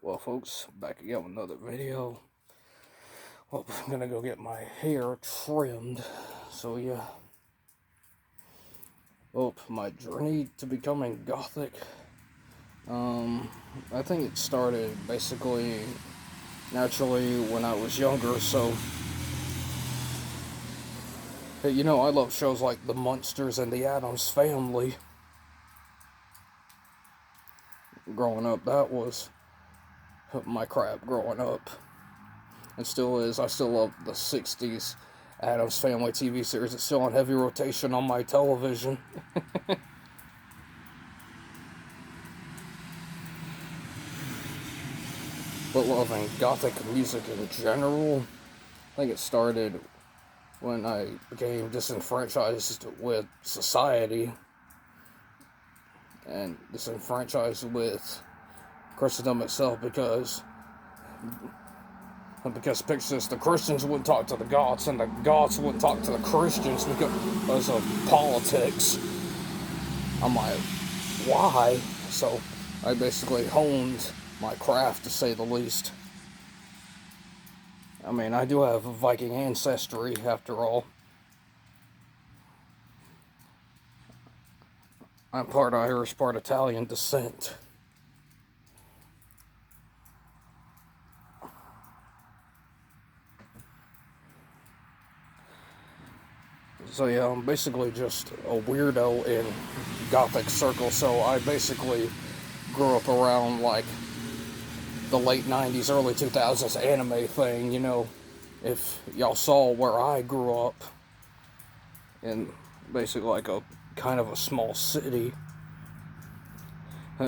Well, folks, back again with another video. Well, I'm gonna go get my hair trimmed. So, yeah. Oh, my journey to becoming Gothic. I think it started basically naturally when I was younger. So, hey, I love shows like The Munsters and The Addams Family. Growing up, that was my crap growing up. And still is. I still love the 60s Addams Family TV series. It's still on heavy rotation on my television. But loving Gothic music in general, I think it started when I became disenfranchised with society and disenfranchised with Christendom itself because pictures the Christians wouldn't talk to the Goths and the Goths wouldn't talk to the Christians because of politics. I'm like, why? So I basically honed my craft, to say the least. I mean, I do have Viking ancestry, after all. I'm part Irish, part Italian descent. So yeah, I'm basically just a weirdo in Gothic circles. So I basically grew up around like the late 90s, early 2000s anime thing, if y'all saw where I grew up in basically like a kind of a small city,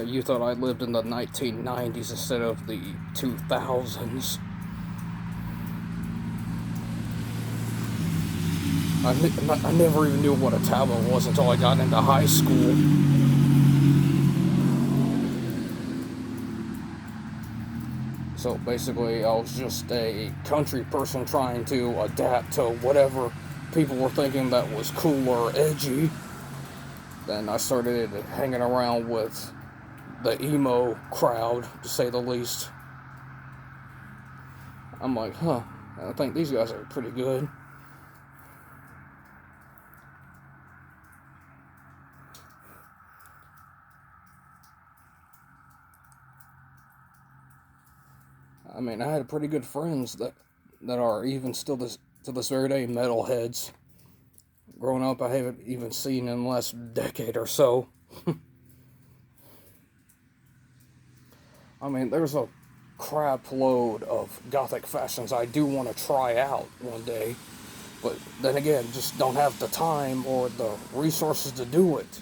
you thought I lived in the 1990s instead of the 2000s. I never even knew what a tablet was until I got into high school. So basically, I was just a country person trying to adapt to whatever people were thinking that was cool or edgy. Then I started hanging around with the emo crowd, to say the least. I'm like, I think these guys are pretty good. I mean, I had pretty good friends that are even still to this very day metalheads. Growing up, I haven't even seen in the last decade or so. I mean, there's a crap load of Gothic fashions I do want to try out one day. But then again, just don't have the time or the resources to do it.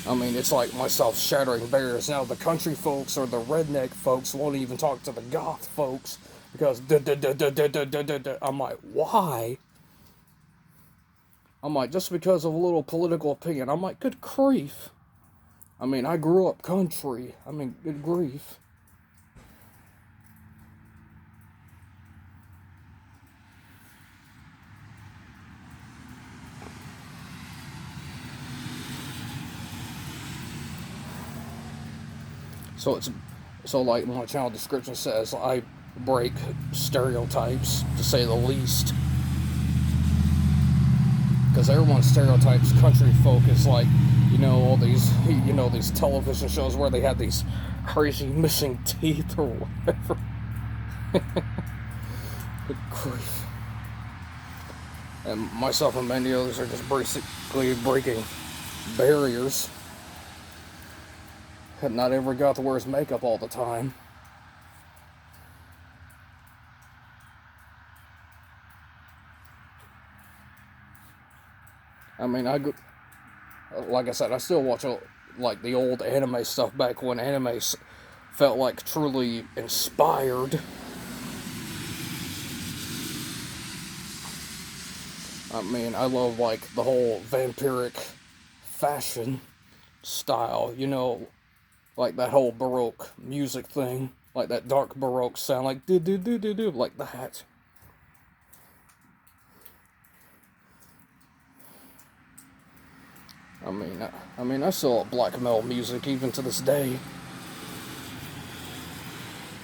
I mean, it's like myself shattering barriers. Now, the country folks or the redneck folks won't even talk to the goth folks because I'm like, why? I'm like, just because of a little political opinion. I'm like, good grief. I mean, I grew up country. I mean, good grief. So like my channel description says, I break stereotypes, to say the least. Because everyone stereotypes country folk as like, all these, these television shows where they have these crazy missing teeth or whatever. Good grief. And myself and many others are just basically breaking barriers. Not every goth wears makeup all the time. I mean, like I said, I still watch like the old anime stuff back when anime felt like truly inspired. I mean, I love like the whole vampiric fashion style, like that whole Baroque music thing, like that dark Baroque sound, like do do do do do, like that. I still love black metal music even to this day,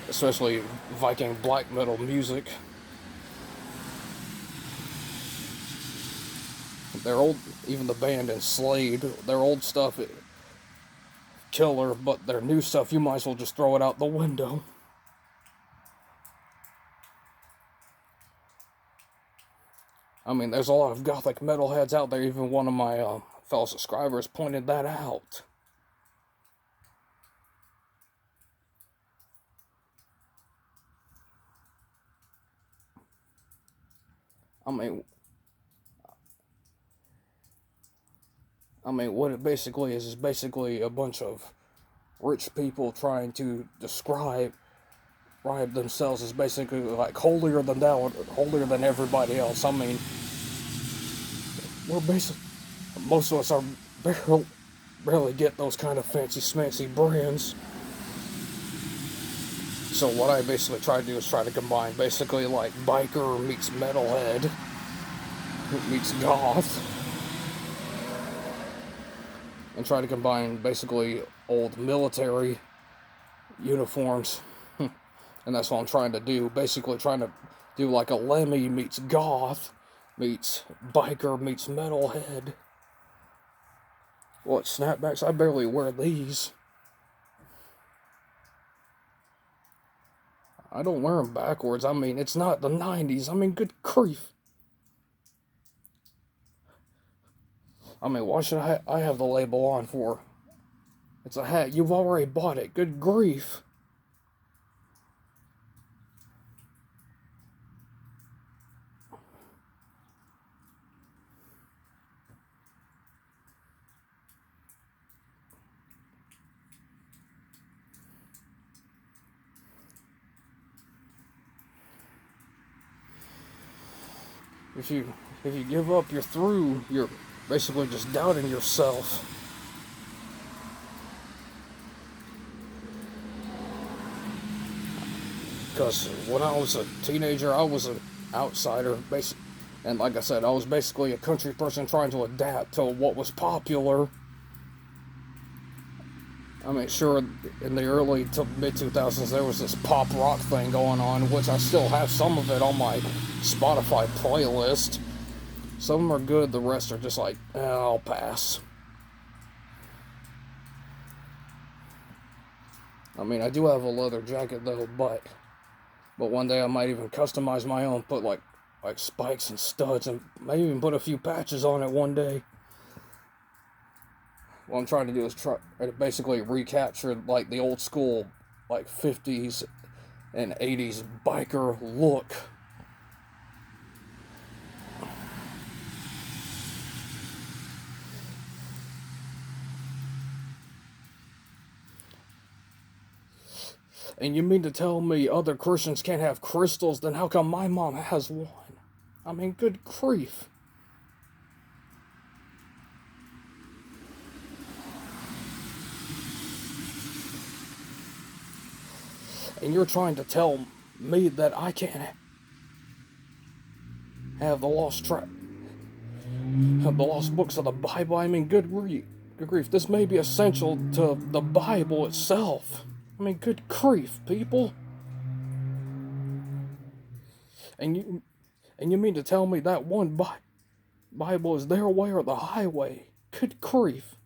especially Viking black metal music. Their old, even the band Enslaved, their old stuff, killer, but their new stuff, you might as well just throw it out the window. There's a lot of gothic metalheads out there. Even one of my fellow subscribers pointed that out. I mean, what it basically is basically a bunch of rich people trying to describe themselves as basically like holier than thou, holier than everybody else. We're basically, most of us are barely get those kind of fancy smancy brands. So what I basically try to do is try to combine basically like biker meets metalhead meets goth, and try to combine basically old military uniforms. And that's what I'm trying to do. Basically trying to do like a Lemmy meets goth meets biker meets metalhead. What, snapbacks? I barely wear these. I don't wear them backwards. It's not the 90s. Good grief. Why should I have the label on for? It's a hat. You've already bought it. Good grief. If you give up, you're through. You're basically just doubting yourself. Because when I was a teenager, I was an outsider, and like I said, I was basically a country person trying to adapt to what was popular. Sure, in the early to mid-2000s, there was this pop rock thing going on, which I still have some of it on my Spotify playlist. Some of them are good, the rest are just like, I'll pass. I do have a leather jacket, though, but one day I might even customize my own, put like spikes and studs, and maybe even put a few patches on it one day. What I'm trying to do is try to basically recapture like the old school, like 50s and 80s biker look. And you mean to tell me other Christians can't have crystals? Then how come my mom has one? Good grief. And you're trying to tell me that I can't have the lost books of the Bible? Good grief. This may be essential to the Bible itself. Good grief, people. And you mean to tell me that one Bible is their way or the highway? Good grief.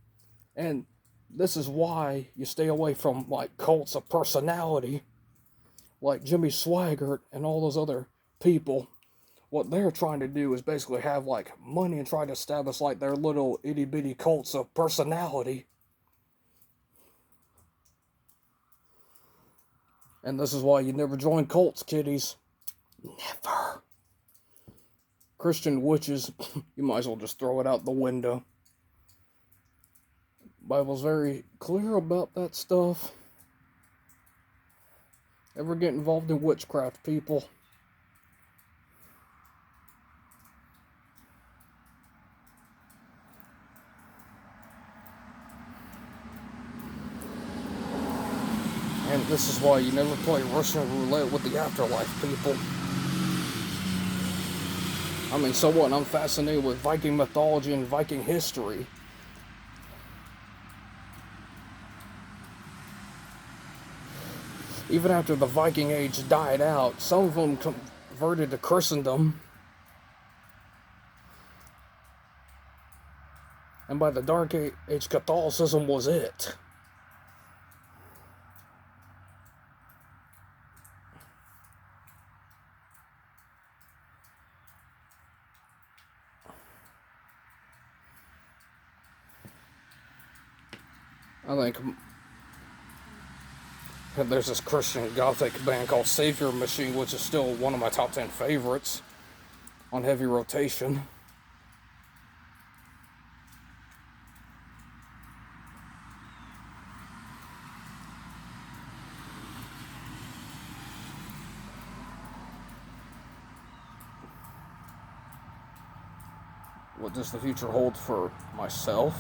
And this is why you stay away from like cults of personality, like Jimmy Swaggart and all those other people. What they're trying to do is basically have like money and try to establish like their little itty bitty cults of personality. And this is why you never join cults, kiddies. Never. Christian witches, you might as well just throw it out the window. Bible's very clear about that stuff. Never get involved in witchcraft, people. And this is why you never play Russian roulette with the afterlife, people. So what? I'm fascinated with Viking mythology and Viking history. even after the Viking Age died out, some of them converted to Christendom. And by the Dark Age, Catholicism was it. I think there's this Christian Gothic band called Savior Machine, which is still one of my top 10 favorites on heavy rotation. What does the future hold for myself?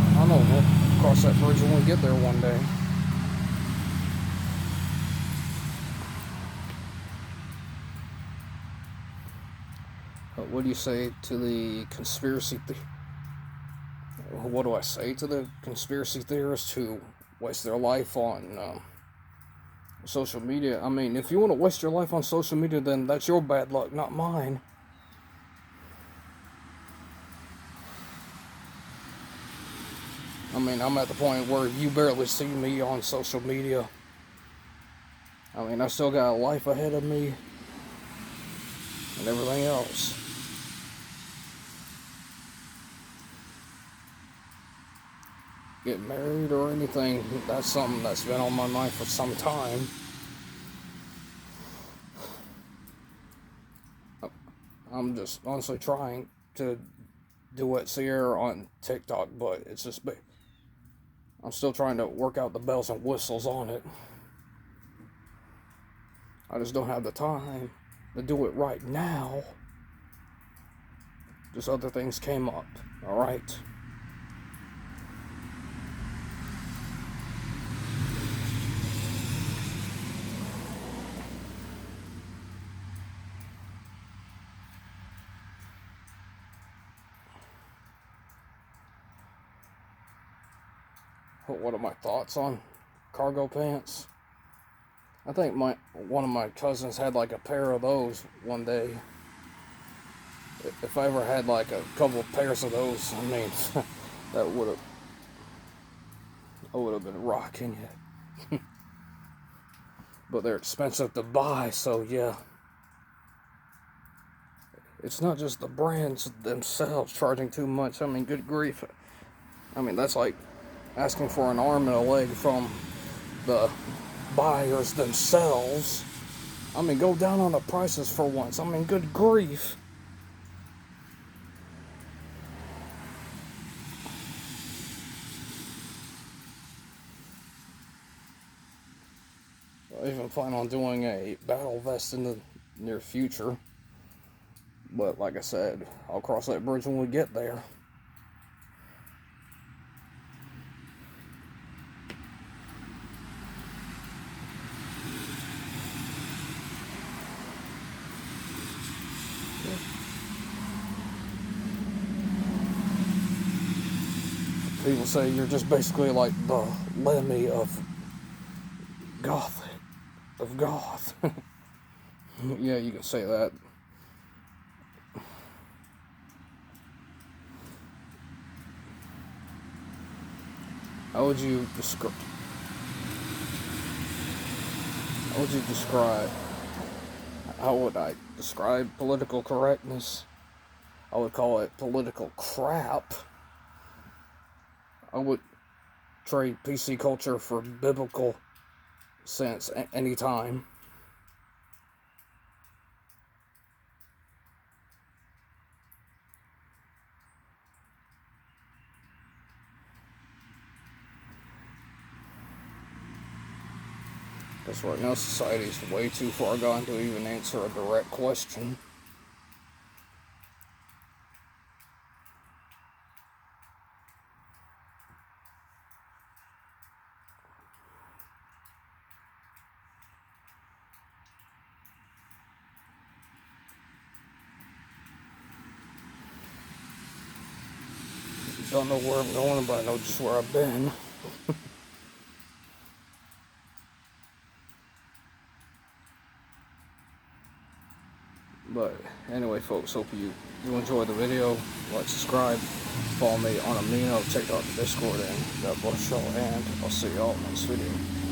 I don't know. We'll cross that bridge when we get there one day. But what do you say to the conspiracy what do I say to the conspiracy theorists who waste their life on social media? I mean, if you want to waste your life on social media, then that's your bad luck, not mine. I mean, I'm at the point where you barely see me on social media. I mean, I still got a life ahead of me and everything else. Get married or anything, that's something that's been on my mind for some time. I'm just honestly trying to do what Sierra on TikTok, but it's just I'm still trying to work out the bells and whistles on it. I just don't have the time to do it right now. Just other things came up, alright? What are my thoughts on cargo pants? I think one of my cousins had like a pair of those one day. If I ever had like a couple of pairs of those, I mean, I would have been rocking it. But they're expensive to buy, so yeah. It's not just the brands themselves charging too much. I mean, good grief. I mean, that's like asking for an arm and a leg from the buyers themselves. I mean, go down on the prices for once. I mean, good grief. I even plan on doing a battle vest in the near future. But like I said, I'll cross that bridge when we get there. People say you're just basically like the Lemmy of Goth. Yeah, you can say that. How would you describe? How would I describe political correctness? I would call it political crap. I would trade PC culture for biblical sense anytime. Because right now society's way too far gone to even answer a direct question. Don't know where I'm going, but I know just where I've been. But anyway, folks, hope you enjoyed the video. Like, subscribe, follow me on Amino, TikTok, Discord, and God bless y'all, and I'll see y'all in the next video.